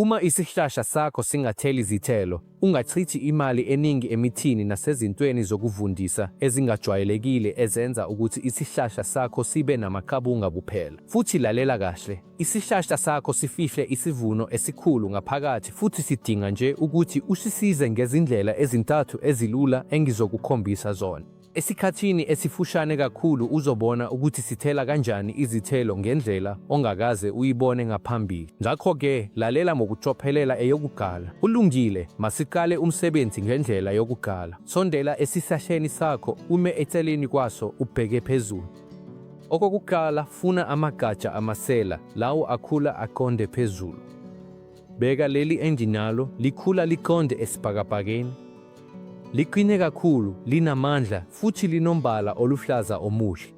Uma isihlahla sakho singatheli izithelo, ungachithi imali eningi emithini nasezintweni zokuvundisa ezingajwayelekile ezenza ukuthi isihlahla sakho sibe namakhabunga kuphela. Futhi lalela kahle, isihlahla sakho sifihle isivuno esikhulu ngaphakathi futhi sidinga nje ukuthi usisize ngezindlela ezintathu ezilula engizokukhombisa zona. Esikhathini esifushane kakhulu uzobona ukuthi sithela kanjani izithelo ngendlela ongakaze uyibone ngaphambili. Ngakho-ke, lalela ngokucophelela eyokugala. Kulungile, masiqale umsebenzi ngendlela yokugala. Sondela esihlahleni sakho, ume eceleni kwaso ubheke phezulu. Okokuqala, funa amagatsha amasela, lawo akhula aqonde phezulu. Bheka leli enginalo, likhula liqonde esibhakabhakeni. Liqine kakhulu, linamandla futhi linombala oluhlaza omuhle.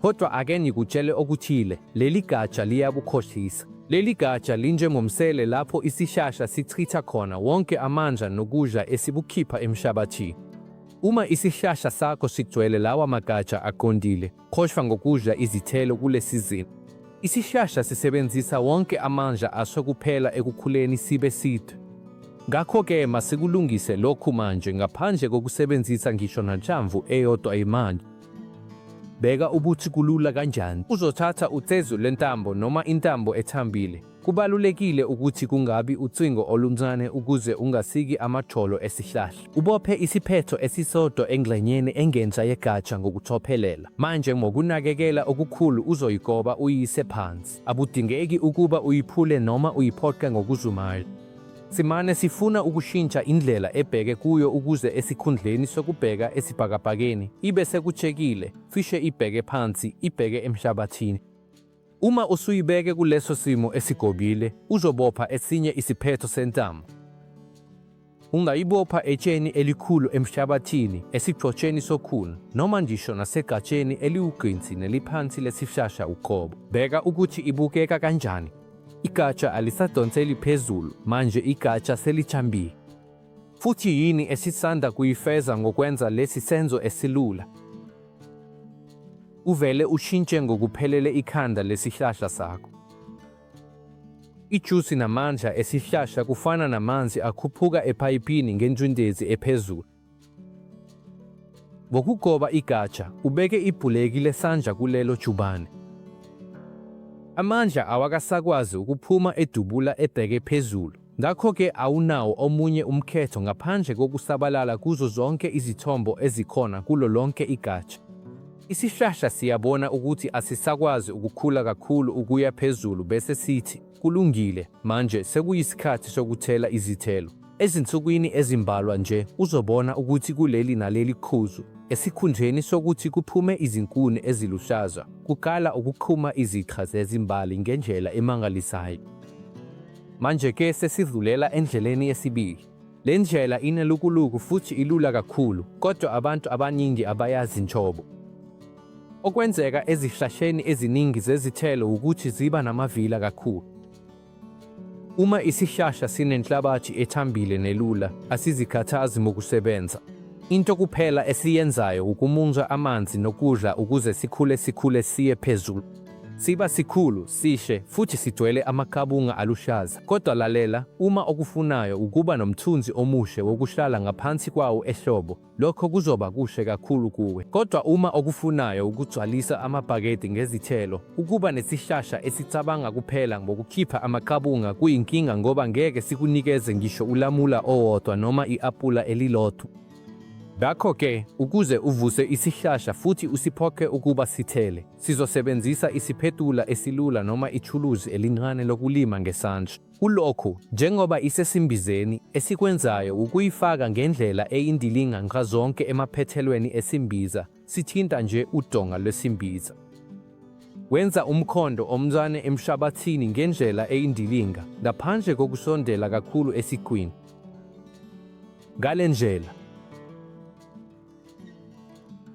Kodwa ake ngikutshele okuthile, leli gatsha liyabukhohlisa. Leli gatsha linjengomsele lapho isihlahla sichitha khona wonke amandla nokudla esibukhipha emhlabathini. Uma isihlahla sakho sigcwele lawa magatsha aqondile, khohlwa ngokudla izithelo kule sizini. Isihlahla sisebenzisa wonke amandla aso kuphela ekukhuleni sibe side. Ngakho-ke masikulungise lokhu manje ngaphandle kokusebenzisa ngisho nanhlamvu eyodwa imanje. Bheka ubuthi kulula kanjani. Uzothatha ucezu lentambo noma intambo ethambile. Kubalulekile ukuthi kungabi ucingo oluncane ukuze ungasiki amajolo esihlahla. Ubophe isiphetho esisodwa engxenyeni engenhla yegatsha ngokucophelela. Manje ngokunakekela okukhulu uzoyigoba uyise phansi. Abudingeki ukuba uyiphule noma uyiphoqe ngokuzumayo. Simane sifuna ukushintsha indlela ebheke kuyo ukuze esikhundleni sokubheka esibhakabhakeni ibe sekutshekile, fishe ibheke phansi, ibheke emhlabathini. Uma usuyibeke kuleso simo esigobile, uzobopha esinye isiphetho sentambo. Ungayibopha etsheni elikhulu emhlabathini, esigxotsheni sokhuni, noma ngisho nasegatsheni eliwugqinsi neliphansi lesihlahla uqobo. Bheka ukuthi ibukeka kanjani. Igatsha alisadonseli phezulu, manje igatsha selithambile. Futhi yini esisanda kuyifeza ngokwenza lesi senzo esilula? Uvele ushintshe ngokuphelele ikhanda lesihlahla sakho. Ijusi namandla esihlahla kufana namanzi akhuphuka ephayipini ngenjundezi ephezulu. Ngokugoba igatsha, ubeke ibhuleki lesandla kulelo jubane. Amandla awakasakwazi ukuphuma edubula ebheke phezulu. Ngakho-ke awunawo omunye umkhetho ngaphandle kokusabalala kuzo zonke izithombo ezikhona kulo lonke igatsha. Isihlahla siyabona ukuthi asisakwazi ukukhula kakhulu ukuya phezulu bese sithi, kulungile, manje sekuyisikhathi sokuthela izithelo. Ezinsukwini ezimbalwa nje uzobona ukuthi kuleli naleli qhuzu, esikhundleni sokuthi kuphume izinkuni eziluhlaza, kuqala ukuqhuma izixha zezimbali ngendlela emangalisayo. Manje-ke sesidlulela endleleni yesibili. Le ndlela inelukuluku futhi ilula kakhulu, kodwa abantu abaningi abayazi nhlobo. Okwenzeka ezihlahleni eziningi zezithelo ukuthi ziba namavila kakhulu. Uma isihlahla sinenhlabathi ethambile nelula, asizikhathazi ngokusebenza. Into kuphela esiyenzayo ukumunca amanzi nokudla ukuze sikhule siye phezulu. Siba sikhulu, sishe, futhi sigcwele amakhabunga aluhlaza. Kodwa lalela, uma okufunayo ukuba nomthunzi omuhle wokuhlala ngaphansi kwawo ehlobo, lokho kuzoba kuhle kakhulu kuwe. Kodwa uma okufunayo ukugcwalisa amabhakede ngezithelo, ukuba nesihlahla esicabanga kuphela ngokukhipha amakhabunga kuyinkinga ngoba ngeke sikunikeze ngisho ulamula owodwa noma i-apula elilodwa. Ngakho-ke, ukuze uvuse isihlahla futhi usiphoqe ukuba sithele, sizosebenzisa isiphethula esilula noma ithuluzi elincane lokulima ngesandla. Kulokhu, njengoba isesimbizeni, esikwenzayo ukuyifaka ngendlela eyindilinga nxazonke emaphethelweni esimbiza, sithinta nje udonga lwesimbiza. Wenza umkhondo omncane emhlabathini ngendlela eyindilinga, ngaphandle kokusondela kakhulu esigwini. Ngale ndlela,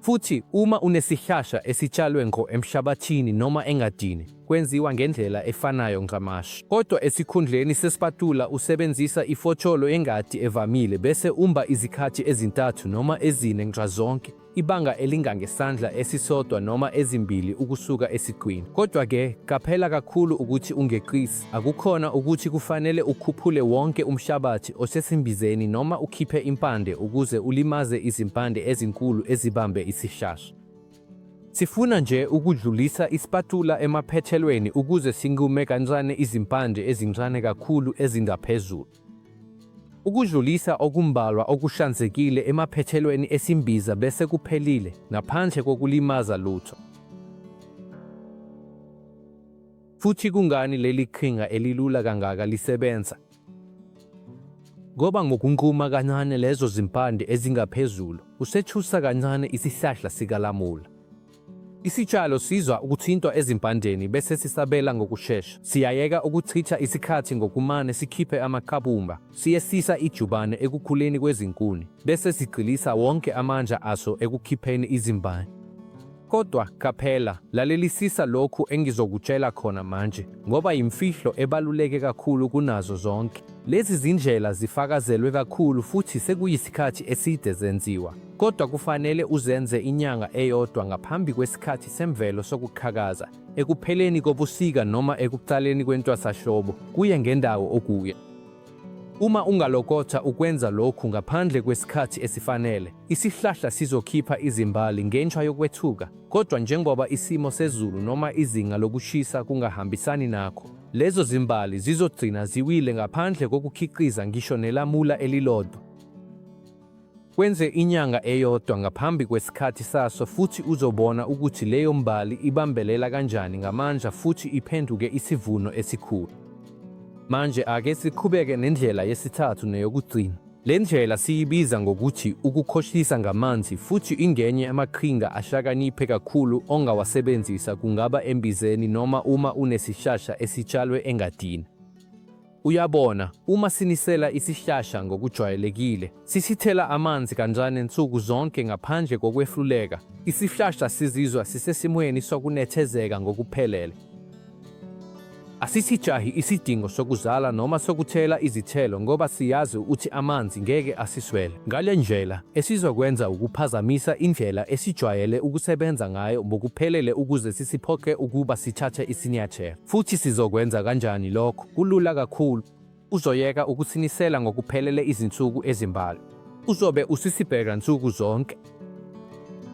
futhi uma unesihlahla esitshalwe ngqo emhlabathini noma engadini, kwenziwa ngendlela efanayo ngamashi. Kodwa esikhundleni sesipatula usebenzisa ifotsholo engadi evamile bese umba izikhathi ezintathu noma ezine nxazonke. ibanga elingangesandla esisodwa noma ezimbili ukusuka esiqwini. Kodwa-ke, qaphela kakhulu ukuthi ungeqisi. Akukhona ukuthi kufanele ukhuphule wonke umhlabathi osesimbizeni noma ukhiphe impande ukuze ulimaze izimpande ezinkulu ezibambe isihlahla. Sifuna nje ukudlulisa ispatula emaphethelweni ukuze sinqume kancane izimpande ezincane kakhulu ezingaphezulu. Ukudlulisa okumbalwa okuhlanzekile emaphethelweni esimbiza bese kuphelile, ngaphandle kokulimaza lutho. Futhi kungani leli qhinga elilula kangaka lisebenza? Ngoba ngokunquma kancane lezo zimpande ezingaphezulu, usethusa kancane isihlahla sikalamula. Isitshalo sizwa ukuthintwa ezimpandeni bese sisabela ngokushesha. Siyayeka ukuchitha isikhathi ngokumane sikhiphe amaqabumba. Siyesisa ijubane ekukhuleni kwezinkuni, bese sigxilisa wonke amandla aso ekukhipheni izimbali. Kodwa qaphela, lalelisisa lokhu engizokutshela khona manje, ngoba yimfihlo ebaluleke kakhulu kunazo zonke. Lezi zindlela zifakazelwe kakhulu futhi sekuyisikhathi eside zenziwa. Kodwa kufanele uzenze inyanga eyodwa ngaphambi kwesikhathi semvelo sokuqhakaza, ekupheleni kobusika noma ekuqaleni kwentwasahlobo, kuye ngendawo okuya. Uma ungalokotha ukwenza lokhu ngaphandle kwesikhathi esifanele, isihlahla sizokhipha izimbali ngenxa yokwethuka. Kodwa njengoba isimo sezulu noma izinga lokushisa kungahambisani nakho, lezo zimbali zizogcina ziwile ngaphandle kokukhiqiza ngisho nelamula elilodwa. Kwenze inyanga eyodwa ngaphambi kwesikhathi saso futhi uzobona ukuthi leyo mbali ibambelela kanjani ngamandla futhi iphenduke isivuno esikhulu. Manje ake siqhubeke nendlela yesithathu neyokugcina. Le ndlela siyibiza ngokuthi ukukhohlisa ngamanzi futhi ingenye amaqhinga ahlakaniphe kakhulu ongawasebenzisa kungaba embizeni noma uma unesihlahla esitshalwe engadini. Uyabona, uma sinisela isihlahla ngokujwayelekile, sisithela amanzi kancane nsuku zonke ngaphandle kokwehluleka, isihlahla sizizwa sisesimweni sokunethezeka ngokuphelele. Asisijahi isidingo sokuzala noma sokuthela izithelo ngoba siyazi ukuthi amanzi ngeke asiswele. Ngale ndlela, esizokwenza ukuphazamisa indlela esijwayele ukusebenza ngayo ngokuphelele ukuze sisiphoqe ukuba sithathe isinyathelo. Futhi sizokwenza kanjani lokho? Kulula kakhulu. Uzoyeka ukusinisela ngokuphelele izinsuku ezimbalwa. Uzobe usisibheka nsuku zonke.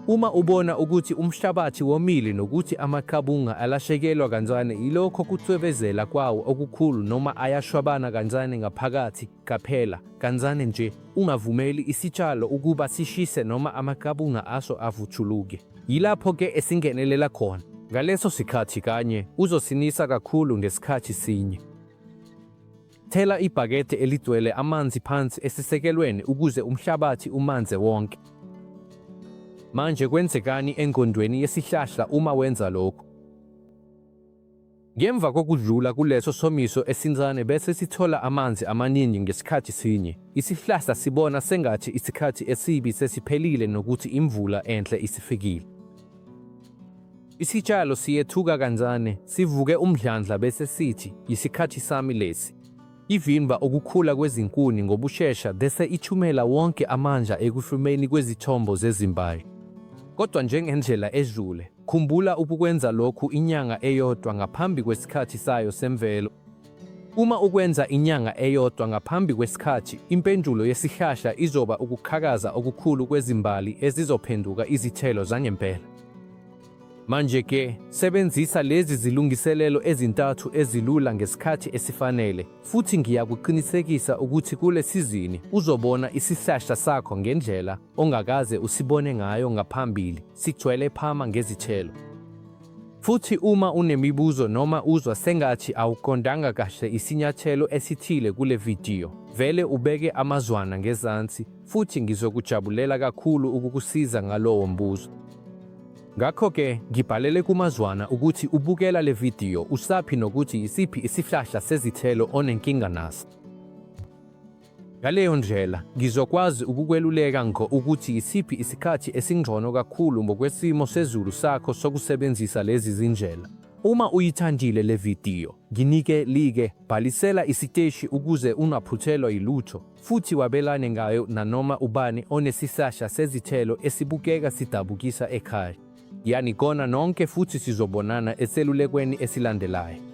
Uma ubona ukuthi umhlabathi womile nokuthi amaqabunga alashekelwa kancane yilokho kucwebezela kwawo okukhulu noma ayashwabana kancane ngaphakathi, qaphela, kancane nje, ungavumeli isitshalo ukuba sishise noma amaqabunga aso avuthuluke. Yilapho-ke esingenelela khona. Ngaleso sikhathi kanye, uzosinisa kakhulu ngesikhathi sinye. Thela ibhakede elidwele amanzi phansi esisekelweni ukuze umhlabathi umanze wonke. Manje kwenzekani engqondweni yesihlahla uma wenza lokhu? Ngemva kokudlula kuleso somiso esincane bese sithola amanzi amaningi ngesikhathi sinye, isihlahla sibona sengathi isikhathi esibi sesiphelile nokuthi imvula enhle isifikile. Isitshalo siyethuka kancane, sivuke umdlandla bese sithi, yisikhathi sami lesi. Ivimba ukukhula kwezinkuni ngobushesha bese ithumela wonke amandla ekuhlumeni kwezithombo zezimbali. Kodwa njengendlela edlule, khumbula ukukwenza lokhu inyanga eyodwa ngaphambi kwesikhathi sayo semvelo. Uma ukwenza inyanga eyodwa ngaphambi kwesikhathi, impendulo yesihlahla izoba ukuqhakaza okukhulu kwezimbali ezizophenduka izithelo zangempela. Manje-ke, sebenzisa lezi zilungiselelo ezintathu ezilula ngesikhathi esifanele, futhi ngiyakuqinisekisa ukuthi kule sizini uzobona isihlahla sakho ngendlela ongakaze usibone ngayo ngaphambili, sigcwele phama ngezithelo. Futhi uma unemibuzo noma uzwa sengathi awuqondanga kahle isinyathelo esithile kule vidiyo, vele ubeke amazwana ngezansi, futhi ngizokujabulela kakhulu ukukusiza ngalowo mbuzo. Ngakho-ke, ngibhalele kumazwana ukuthi ubukela le vidiyo usaphi nokuthi isiphi isihlahla sezithelo onenkinga naso. Ngaleyo ndlela, ngizokwazi ukukweluleka ukuthi isiphi isikhathi esingcono kakhulu ngokwesimo sezulu sakho sokusebenzisa lezi zindlela. Uma uyithandile le vidiyo, nginike like, bhalisela isiteshi ukuze ungaphuthelwa yilutho, futhi wabelane ngayo nanoma ubani onesihlahla sezithelo esibukeka sidabukisa ekhaya. Yani kona nonke futhi sizobonana eselulekweni esilandelayo.